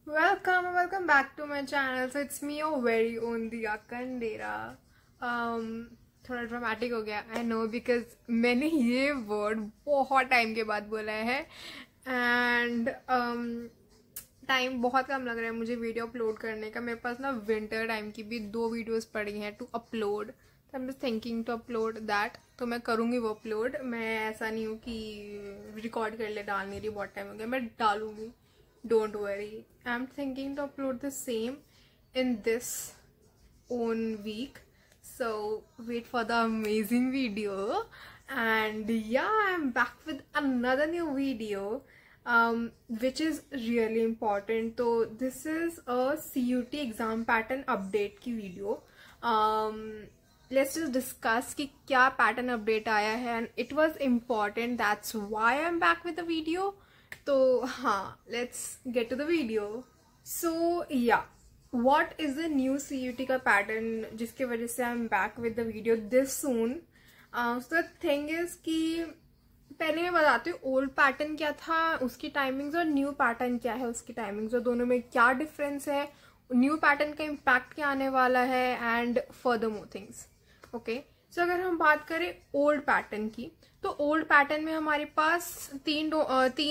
Welcome back to my channel. So it's me, your very own Diya Kandera. थोड़ा dramatic हो गया I know because मैंने ये word बहुत टाइम के बाद बोला है एंड टाइम बहुत कम लग रहा है मुझे वीडियो अपलोड करने का. मेरे पास ना विंटर टाइम की भी 2 वीडियोस पड़ी हैं टू अपलोड. तो I am just thinking to upload that. तो मैं करूँगी वो अपलोड. मैं ऐसा नहीं हूँ कि रिकॉर्ड कर ले डाल नहीं रही, बहुत टाइम हो गया. मैं डालूंगी, don't worry. I'm thinking to upload the same in this own week, so wait for the amazing video. And yeah, I'm back with another new video which is really important. So this is a CUT exam pattern update की video. Let's just discuss कि क्या pattern update आया है, and it was important, that's why I'm back with the video. तो हाँ, let's get to the video. So yeah, what is the new CUT का pattern जिसकी वजह से I'm back with the video this soon. So the thing is कि पहले मैं बताती हूँ ओल्ड पैटर्न क्या था, उसकी टाइमिंग्स, और न्यू पैटर्न क्या है उसकी टाइमिंग्स, और दोनों में क्या डिफरेंस है, न्यू पैटर्न का इम्पैक्ट क्या आने वाला है, and further more things. Okay, so अगर हम बात करें ओल्ड पैटर्न की, तो ओल्ड पैटर्न में हमारे पास तीन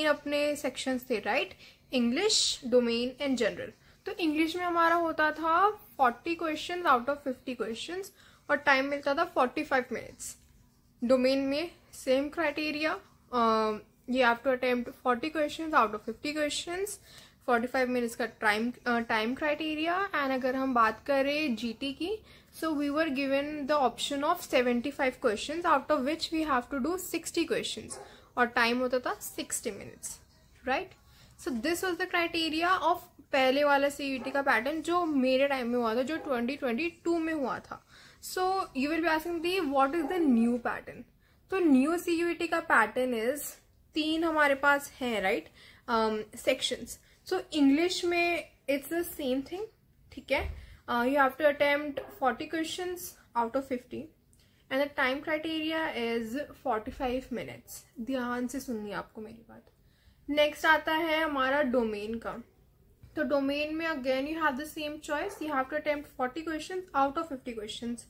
अपने सेक्शंस थे, right? English, domain and general. तो इंग्लिश में हमारा होता था 40 क्वेश्चन आउट ऑफ 50 क्वेश्चन और टाइम मिलता था 45 मिनट्स. डोमेन में same criteria, you have to attempt 40 question out of 50 question, 45 minutes का टाइम क्राइटेरिया. एंड अगर हम बात करें जीटी की, so we were given the option of 75 questions out of which we have to do 60 questions और time होता था 60 minutes, right? So this was the criteria of पहले वाला CUT का पैटर्न जो मेरे टाइम में हुआ था, जो 2022 में हुआ था. So you will be asking me what is the new pattern? तो new CUT का पैटर्न is 3 हमारे पास है, right? Sections. So English में it's the same thing, ठीक है? You have to attempt 40 questions out of 50 and the time criteria is 45 minutes. ध्यान से सुनिए आपको मेरी बात. नेक्स्ट आता है हमारा डोमेन का. तो डोमेन में again you have the same choice, you have to attempt 40 questions out of 50 questions.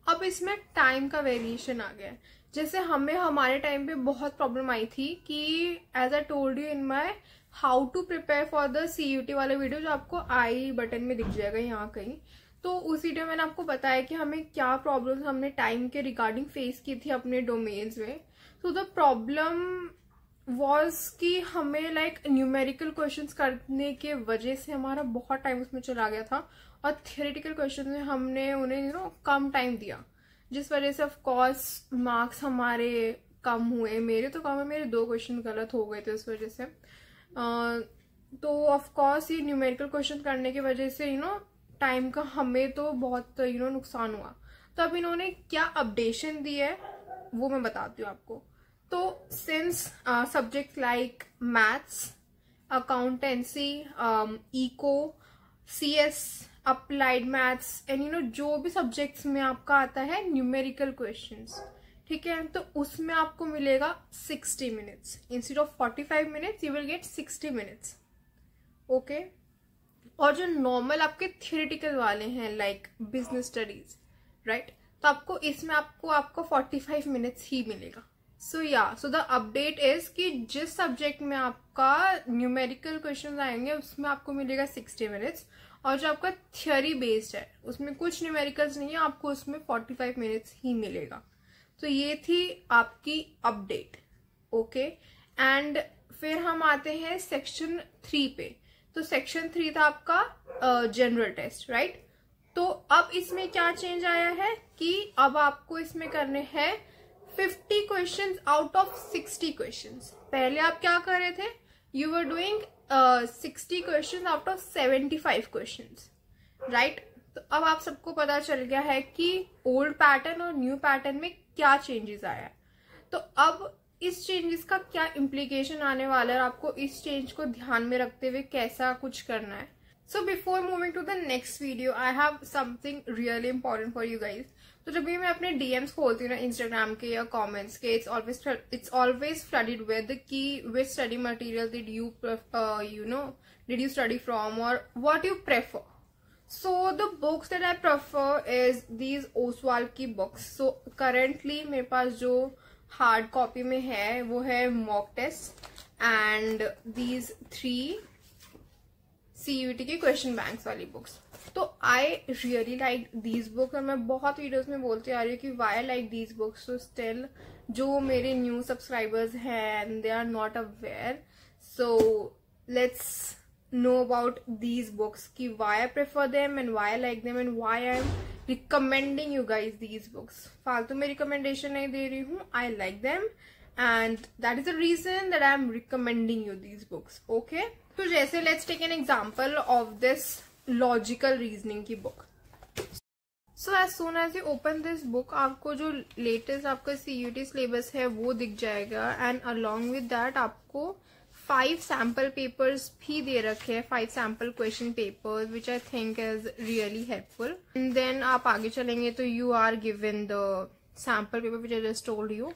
अब इसमें टाइम का वेरिएशन आ गया है. जैसे हमारे टाइम पे बहुत प्रॉब्लम आई थी कि as I told you in my how to prepare for the CUT वाला वीडियो जो आपको आई बटन में दिख जाएगा यहाँ कहीं. तो उस वीडियो में मैंने आपको बताया कि हमें क्या प्रॉब्लम हमने टाइम के रिगार्डिंग फेस की थी अपने डोमेन्स में. तो द प्रॉब्लम वॉज कि हमें न्यूमेरिकल क्वेश्चंस करने के वजह से हमारा बहुत टाइम उसमें चला गया था, और थियोरेटिकल क्वेश्चन में हमने उन्हें कम टाइम दिया, जिस वजह से ऑफ कोर्स मार्क्स हमारे कम हुए. मेरे तो कम है, मेरे 2 क्वेश्चन गलत हो गए थे उस वजह से. तो ऑफ कोर्स ये न्यूमेरिकल क्वेश्चन करने की वजह से टाइम का हमें तो बहुत नुकसान हुआ. तो अब इन्होंने क्या अपडेशन दी है वो मैं बताती हूँ आपको. तो since subject like maths, accountancy, eco, CS, applied maths and जो भी सब्जेक्ट्स में आपका आता है न्यूमेरिकल क्वेश्चंस, ठीक है, तो उसमें आपको मिलेगा 60 minutes. Instead of 45 minutes you will get 60 minutes. Okay, और जो नॉर्मल आपके थियोरेटिकल वाले हैं लाइक बिजनेस स्टडीज, राइट, तो आपको इसमें आपको 45 मिनट्स ही मिलेगा. सो द अपडेट इज कि जिस सब्जेक्ट में आपका न्यूमेरिकल क्वेश्चन आएंगे उसमें आपको मिलेगा 60 मिनट्स, और जो आपका थियोरी बेस्ड है उसमें कुछ न्यूमेरिकल्स नहीं है, आपको उसमें 45 मिनट्स ही मिलेगा. तो ये थी आपकी अपडेट. ओके, एंड फिर हम आते हैं सेक्शन 3 पे. तो सेक्शन 3 था आपका जनरल टेस्ट, राइट. तो अब इसमें क्या चेंज आया है कि अब आपको इसमें करने हैं 50 क्वेश्चंस आउट ऑफ 60 क्वेश्चंस. पहले आप क्या कर रहे थे, you were doing 60 question out of 75 questions, right. तो अब आप सबको पता चल गया है कि ओल्ड पैटर्न और न्यू पैटर्न में क्या चेंजेस आया है. तो अब इस चेंजेस का क्या इम्प्लीकेशन आने वाला है, आपको इस चेंज को ध्यान में रखते हुए कैसा कुछ करना है. So before moving to the next video I have something really important for you guys. तो जब भी मैं अपने DMs खोलती हूँ ना इंस्टाग्राम के या कमेंट्स के, इट्स ऑलवेज फ्लडेड विद कि which study material did you did you study from, or what you prefer. So the books that I prefer is these Oswald की books. So currently मेरे पास जो hard copy में है वो है mock test and these 3 CUET की question banks वाली books. तो I really like these books और मैं बहुत videos में बोलती आ रही हूँ कि why I like these books. So still जो मेरे new subscribers हैं and they are not aware, so let's know about these books ki why I prefer them and why I like them and why I'm recommending you guys these books. फालतू में recommendation नहीं दे रही हूँ. I like them and that is the reason that I'm recommending you these books. Okay? तो जैसे let's take an example of this logical reasoning की book. So as soon as you open this book, आपको जो latest आपका CUET syllabus है वो दिख जाएगा and along with that आपको 5 sample papers भी दे रखे हैं, 5 sample question papers which I think is really helpful. And then आप आगे चलेंगे तो you are given the sample paper which I just told you.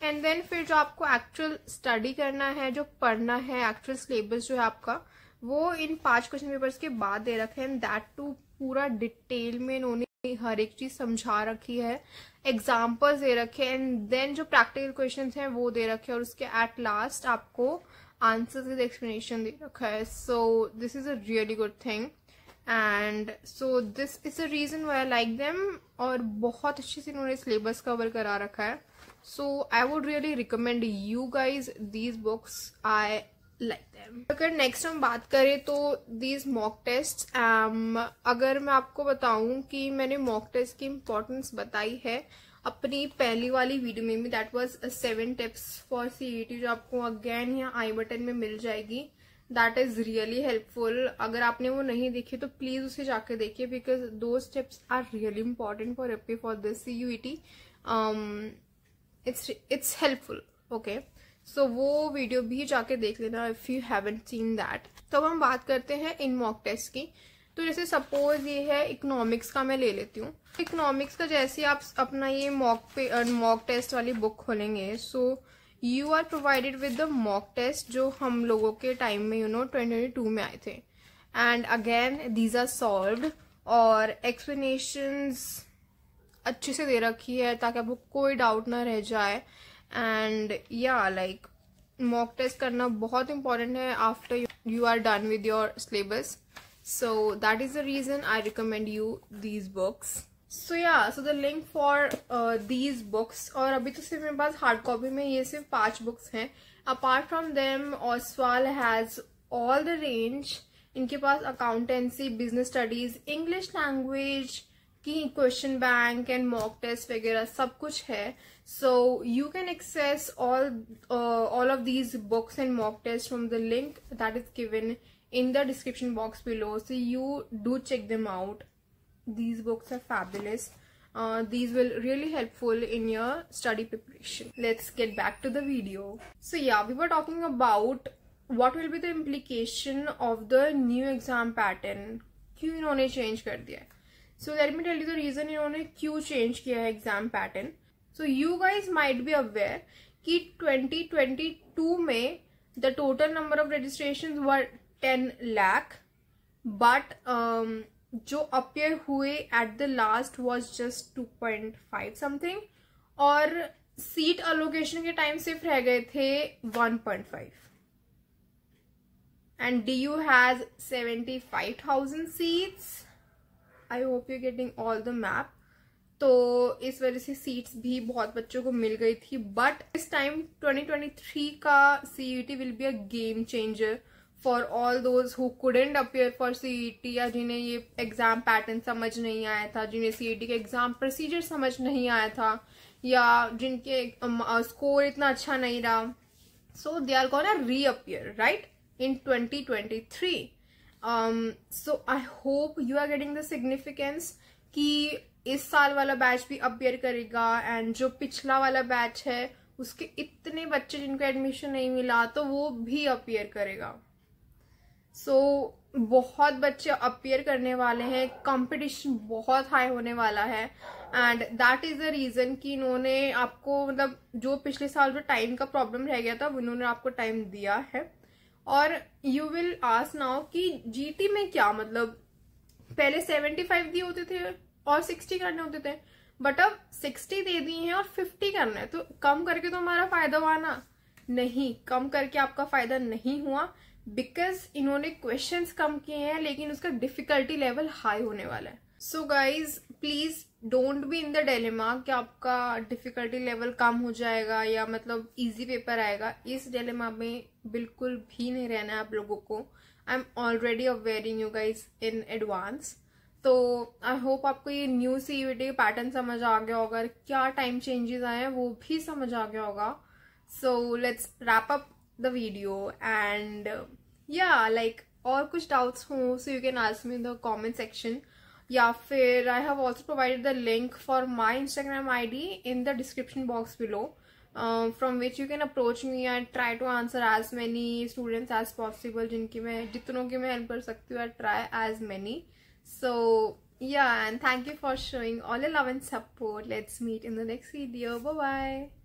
And then फिर जो आपको actual study करना है, जो पढ़ना है, actual syllabus जो है आपका, वो इन 5 question papers के बाद दे रखे हैं. And that too पूरा डिटेल में इन्होंने हर एक चीज समझा रखी है, एग्जाम्पल्स दे रखे हैं, एंड देन जो प्रैक्टिकल क्वेश्चंस हैं वो दे रखे हैं, और उसके एट लास्ट आपको आंसर्स विद एक्सप्लेनेशन दे रखा है. So this is a really good thing and so this is the reason why I like them. और बहुत अच्छे से इन्होंने सिलेबस कवर करा रखा है. So I would really recommend you guys these books. I like them. अगर next हम बात करें तो दीज मॉक टेस्ट, अगर मैं आपको बताऊं कि मैंने मॉक टेस्ट की इम्पोर्टेंस बताई है अपनी पहली वाली वीडियो में भी, that was 7 tips for CUET, जो आपको अगेन यहाँ आई बटन में मिल जाएगी. That is really helpful. अगर आपने वो नहीं देखी तो प्लीज उसे जाके देखिए, because those tips are really important for this CUET. It's helpful. Okay, so वो वीडियो भी जाके देख लेना if you haven't seen that. तो अब हम बात करते हैं इन मॉक टेस्ट की. तो जैसे सपोज ये है इकोनॉमिक्स का, मैं ले लेती हूँ. इकोनॉमिक्स का जैसे आप अपना ये मॉक टेस्ट वाली बुक खोलेंगे, so you are provided with the mock test जो हम लोगों के टाइम में 2022 में आए थे. And again these are solved और एक्सप्लेनेशंस अच्छे से दे रखी है ताकि आपको कोई डाउट ना रह जाए. एंड या लाइक मॉक टेस्ट करना बहुत इंपॉर्टेंट है after you are done with your syllabus. So that is the reason I recommend you these books. So yeah, so the link for these books, और अभी तो सिर्फ मेरे पास हार्ड कॉपी में ये सिर्फ 5 बुक्स हैं. Apart from them, Oswald has all the range. इनके पास accountancy, business studies, English language की question bank and mock test वगैरह सब कुछ है. So you can access all of these books and mock tests from the link that is given in the description box below. So you do check them out. These books are fabulous. These will really helpful in your study preparation. Let's get back to the video. So yeah, we were talking about what will be the implication of the new exam pattern. क्यों इन्होंने change कर दिया है? So let me tell you the reason इन्होंने क्यों change किया है exam pattern. So you guys might be aware कि 2022 में the total number of registrations were 10 lakh, but जो अपियर हुए at the last was just 2.5 something, और seat allocation के टाइम सिर्फ रह गए थे 1.5. And DU has 75,000 seats. I hope you getting all the map. तो इस वजह से सीट्स भी बहुत बच्चों को मिल गई थी. बट इस टाइम 2023 का CUET will be a game changer for all those who couldn't appear for CUET, या जिन्हें ये एग्जाम पैटर्न समझ नहीं आया था, जिन्हें CUET के एग्जाम प्रोसीजर समझ नहीं आया था, या जिनके स्कोर इतना अच्छा नहीं रहा. So they are gonna reappear right in 2023. So I hope you are getting the significance कि इस साल वाला बैच भी अपियर करेगा, एंड जो पिछला वाला बैच है उसके इतने बच्चे जिनको एडमिशन नहीं मिला तो वो भी अपियर करेगा. सो बहुत बच्चे अपियर करने वाले हैं, कंपटीशन बहुत हाई होने वाला है. And that is the reason कि इन्होंने आपको मतलब जो पिछले साल जो टाइम का प्रॉब्लम रह गया था उन्होंने आपको टाइम दिया है. और यू विल आस्क नाउ कि जीटी में क्या मतलब, पहले 75 दिए होते थे और 60 करने होते थे, बट अब 60 दे दिए हैं और 50 करना है, तो कम करके तो हमारा फायदा हुआ ना? नहीं, कम करके आपका फायदा नहीं हुआ, बिकॉज इन्होंने क्वेश्चंस कम किए हैं लेकिन उसका डिफिकल्टी लेवल हाई होने वाला है। So guys please don't be in the dilemma कि आपका डिफिकल्टी लेवल कम हो जाएगा या मतलब इजी पेपर आएगा। इस डिलेमा में बिल्कुल भी नहीं रहना है आप लोगों को। I am already awaring you guys in advance. तो आई होप आपको ये न्यू सीयूईटी पैटर्न समझ आ गया होगा, क्या टाइम चेंजेस आए हैं वो भी समझ आ गया होगा। So let's wrap up the video and या लाइक और कुछ डाउट्स हो so you can ask me in the comment section, या फिर I have also provided the link for my Instagram ID in the description box below, from which you can approach me and try to answer as many students as possible, जिनकी मैं जितनों की मैं help कर सकती हूँ, try as many. So yeah, and thank you for showing all your love and support. Let's meet in the next video. Bye bye.